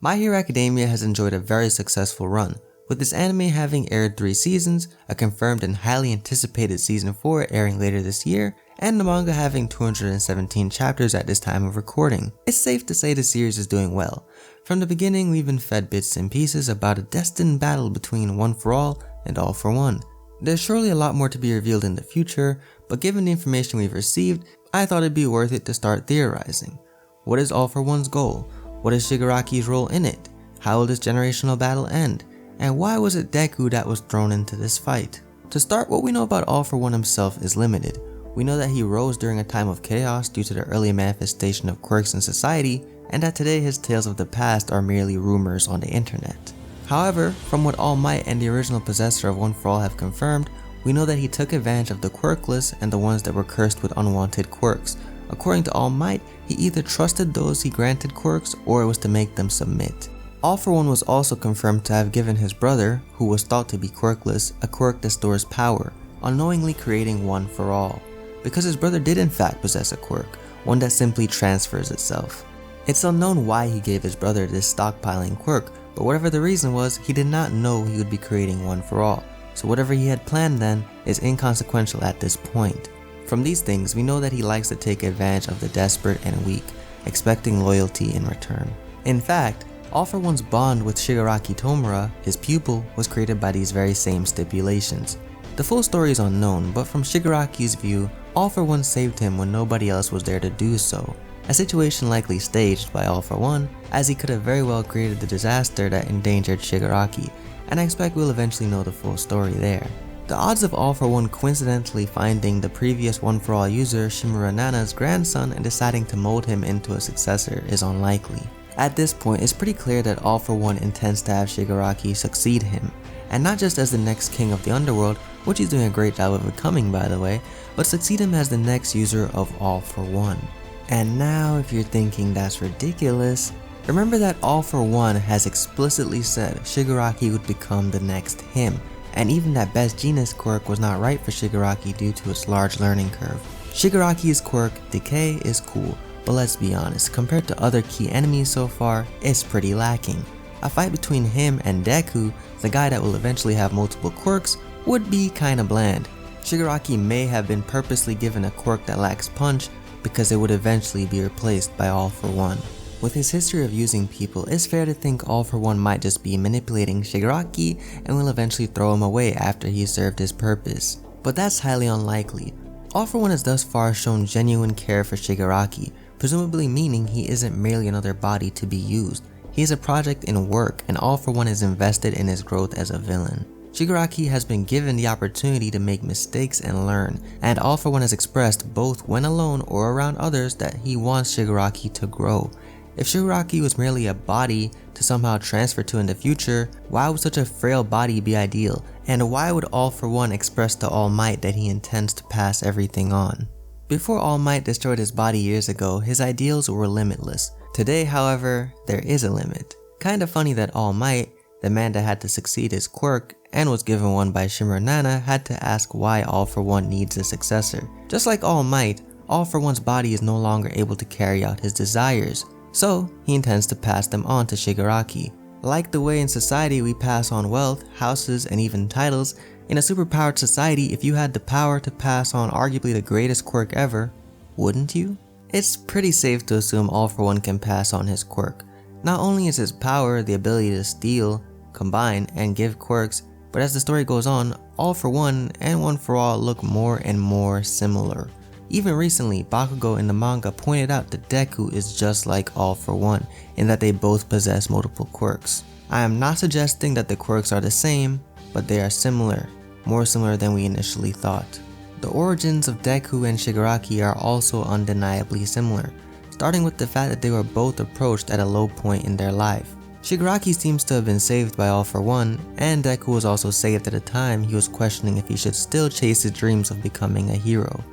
My Hero Academia has enjoyed a very successful run, with this anime having aired 3 seasons, a confirmed and highly anticipated season 4 airing later this year, and the manga having 217 chapters at this time of recording. It's safe to say the series is doing well. From the beginning, we've been fed bits and pieces about a destined battle between One for All and All for One. There's surely a lot more to be revealed in the future, but given the information we've received, I thought it'd be worth it to start theorizing. What is All for One's goal? What is Shigaraki's role in it? How will this generational battle end? And why was it Deku that was thrown into this fight? To start, what we know about All for One himself is limited. We know that he rose during a time of chaos due to the early manifestation of quirks in society, and that today his tales of the past are merely rumors on the internet. However, from what All Might and the original possessor of One for All have confirmed, we know that he took advantage of the quirkless and the ones that were cursed with unwanted quirks. According to All Might, he either trusted those he granted quirks or it was to make them submit. All for One was also confirmed to have given his brother, who was thought to be quirkless, a quirk that stores power, unknowingly creating One for All. Because his brother did in fact possess a quirk, one that simply transfers itself. It's unknown why he gave his brother this stockpiling quirk, but whatever the reason was, he did not know he would be creating One for All, so whatever he had planned then is inconsequential at this point. From these things, we know that he likes to take advantage of the desperate and weak, expecting loyalty in return. In fact, All for One's bond with Shigaraki Tomura, his pupil, was created by these very same stipulations. The full story is unknown, but from Shigaraki's view, All for One saved him when nobody else was there to do so. A situation likely staged by All for One, as he could have very well created the disaster that endangered Shigaraki, and I expect we'll eventually know the full story there. The odds of All for One coincidentally finding the previous One for All user Shimura Nana's grandson and deciding to mold him into a successor is unlikely. At this point, it's pretty clear that All for One intends to have Shigaraki succeed him, and not just as the next king of the underworld, which he's doing a great job of becoming by the way, but succeed him as the next user of All for One. And now if you're thinking that's ridiculous, remember that All for One has explicitly said Shigaraki would become the next him, and even that Best Genius quirk was not right for Shigaraki due to its large learning curve. Shigaraki's quirk, Decay, is cool, but let's be honest, compared to other key enemies so far, it's pretty lacking. A fight between him and Deku, the guy that will eventually have multiple quirks, would be kinda bland. Shigaraki may have been purposely given a quirk that lacks punch because it would eventually be replaced by All for One. With his history of using people, it's fair to think All for One might just be manipulating Shigaraki and will eventually throw him away after he served his purpose. But that's highly unlikely. All for One has thus far shown genuine care for Shigaraki, presumably meaning he isn't merely another body to be used. He is a project in work, and All for One is invested in his growth as a villain. Shigaraki has been given the opportunity to make mistakes and learn, and All for One has expressed both when alone or around others that he wants Shigaraki to grow. If Shigaraki was merely a body to somehow transfer to in the future, why would such a frail body be ideal? And why would All for One express to All Might that he intends to pass everything on? Before All Might destroyed his body years ago, his ideals were limitless. Today, however, there is a limit. Kinda funny that All Might, the man that had to succeed his quirk and was given one by Shimura Nana, had to ask why All for One needs a successor. Just like All Might, All for One's body is no longer able to carry out his desires, so he intends to pass them on to Shigaraki. Like the way in society we pass on wealth, houses, and even titles, in a superpowered society, if you had the power to pass on arguably the greatest quirk ever, wouldn't you? It's pretty safe to assume All for One can pass on his quirk. Not only is his power the ability to steal, combine, and give quirks, but as the story goes on, All for One and One for All look more and more similar. Even recently, Bakugo in the manga pointed out that Deku is just like All for One, in that they both possess multiple quirks. I am not suggesting that the quirks are the same, but they are similar, more similar than we initially thought. The origins of Deku and Shigaraki are also undeniably similar, starting with the fact that they were both approached at a low point in their life. Shigaraki seems to have been saved by All for One, and Deku was also saved at a time he was questioning if he should still chase his dreams of becoming a hero.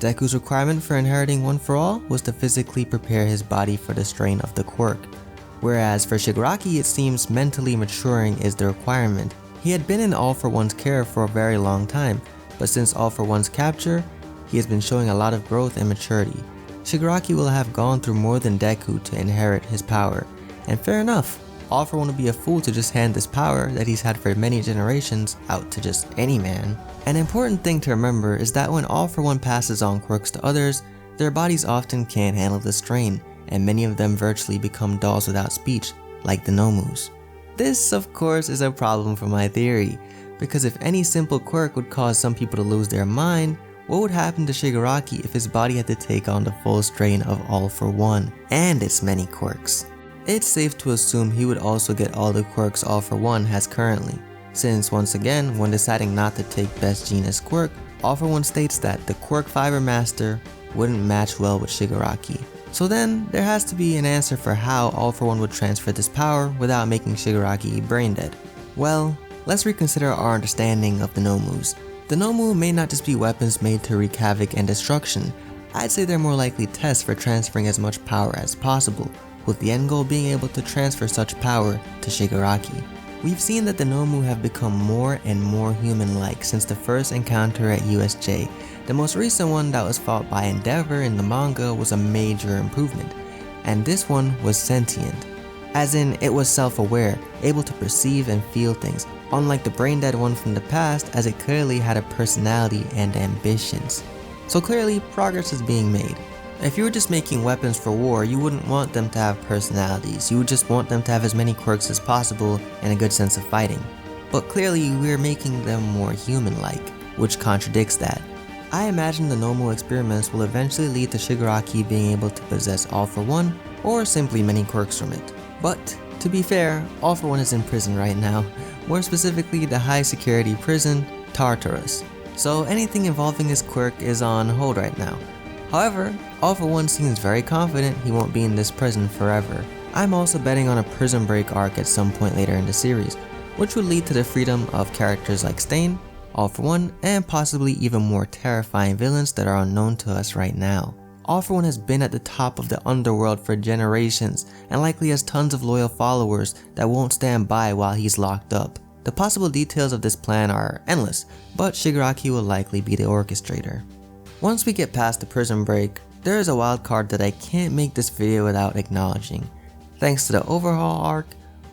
Deku's requirement for inheriting One for All was to physically prepare his body for the strain of the quirk, whereas for Shigaraki it seems mentally maturing is the requirement. He had been in All for One's care for a very long time, but since All for One's capture, he has been showing a lot of growth and maturity. Shigaraki will have gone through more than Deku to inherit his power, and fair enough, All For One would be a fool to just hand this power that he's had for many generations out to just any man. An important thing to remember is that when All For One passes on quirks to others, their bodies often can't handle the strain, and many of them virtually become dolls without speech, like the Nomus. This, of course, is a problem for my theory, because if any simple quirk would cause some people to lose their mind, what would happen to Shigaraki if his body had to take on the full strain of All For One and its many quirks? It's safe to assume he would also get all the quirks All For One has currently, since once again, when deciding not to take Best Genus quirk, All For One states that the Quirk Fiber Master wouldn't match well with Shigaraki. So then, there has to be an answer for how All For One would transfer this power without making Shigaraki brain dead. Well, let's reconsider our understanding of the Nomus. The Nomu may not just be weapons made to wreak havoc and destruction. I'd say they're more likely tests for transferring as much power as possible, with the end goal being able to transfer such power to Shigaraki. We've seen that the Nomu have become more and more human-like since the first encounter at USJ. The most recent one that was fought by Endeavor in the manga was a major improvement, and this one was sentient. As in, it was self-aware, able to perceive and feel things, unlike the brain-dead one from the past, as it clearly had a personality and ambitions. So clearly, progress is being made. If you were just making weapons for war, you wouldn't want them to have personalities, you would just want them to have as many quirks as possible and a good sense of fighting. But clearly, we're making them more human-like, which contradicts that. I imagine the Nomu experiments will eventually lead to Shigaraki being able to possess All For One, or simply many quirks from it. But, to be fair, All For One is in prison right now, more specifically the high security prison, Tartarus. So anything involving his quirk is on hold right now. However, All For One seems very confident he won't be in this prison forever. I'm also betting on a prison break arc at some point later in the series, which would lead to the freedom of characters like Stain, All For One, and possibly even more terrifying villains that are unknown to us right now. All For One has been at the top of the underworld for generations, and likely has tons of loyal followers that won't stand by while he's locked up. The possible details of this plan are endless, but Shigaraki will likely be the orchestrator. Once we get past the prison break, there is a wild card that I can't make this video without acknowledging. Thanks to the overhaul arc,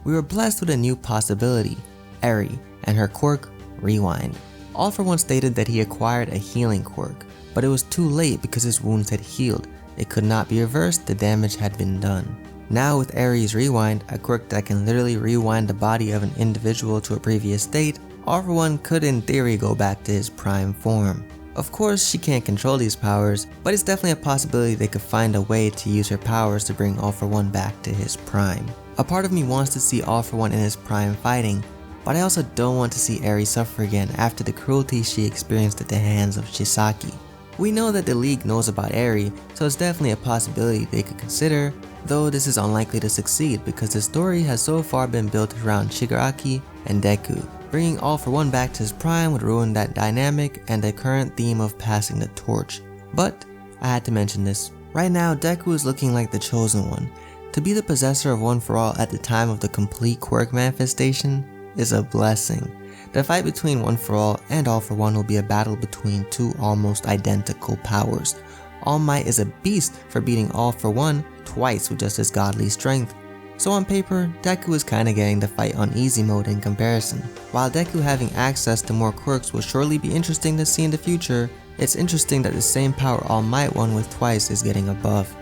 we were blessed with a new possibility, Eri, and her quirk, Rewind. All For One stated that he acquired a healing quirk, but it was too late because his wounds had healed. It could not be reversed, the damage had been done. Now with Eri's Rewind, a quirk that can literally rewind the body of an individual to a previous state, All For One could in theory go back to his prime form. Of course, she can't control these powers, but it's definitely a possibility they could find a way to use her powers to bring All For One back to his prime. A part of me wants to see All For One in his prime fighting, but I also don't want to see Eri suffer again after the cruelty she experienced at the hands of Shisaki. We know that the League knows about Eri, so it's definitely a possibility they could consider, though this is unlikely to succeed because the story has so far been built around Shigaraki and Deku. Bringing All For One back to his prime would ruin that dynamic and the current theme of passing the torch. But I had to mention this. Right now, Deku is looking like the chosen one. To be the possessor of One For All at the time of the complete quirk manifestation is a blessing. The fight between One For All and All For One will be a battle between two almost identical powers. All Might is a beast for beating All For One twice with just his godly strength. So on paper, Deku is kinda getting the fight on easy mode in comparison. While Deku having access to more quirks will surely be interesting to see in the future, it's interesting that the same power All Might won with twice is getting a buff.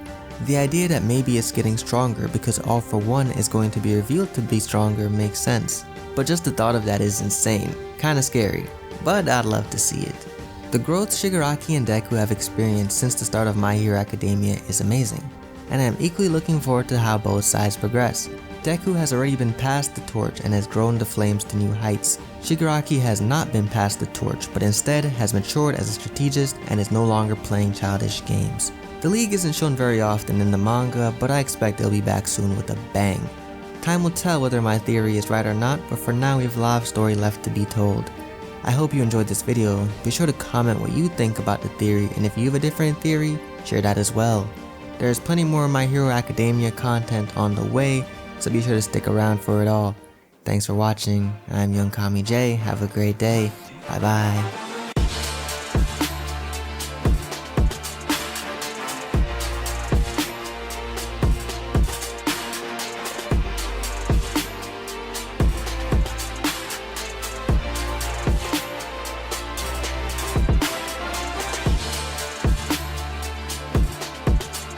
The idea that maybe it's getting stronger because All For One is going to be revealed to be stronger makes sense. But just the thought of that is insane, kinda scary, but I'd love to see it. The growth Shigaraki and Deku have experienced since the start of My Hero Academia is amazing, and I am equally looking forward to how both sides progress. Deku has already been passed the torch and has grown the flames to new heights. Shigaraki has not been passed the torch, but instead has matured as a strategist and is no longer playing childish games. The League isn't shown very often in the manga, but I expect they'll be back soon with a bang. Time will tell whether my theory is right or not, but for now we have a lot of story left to be told. I hope you enjoyed this video. Be sure to comment what you think about the theory, and if you have a different theory, share that as well. There's plenty more My Hero Academia content on the way, so be sure to stick around for it all. Thanks for watching. I'm Young Kami J. Have a great day. Bye bye.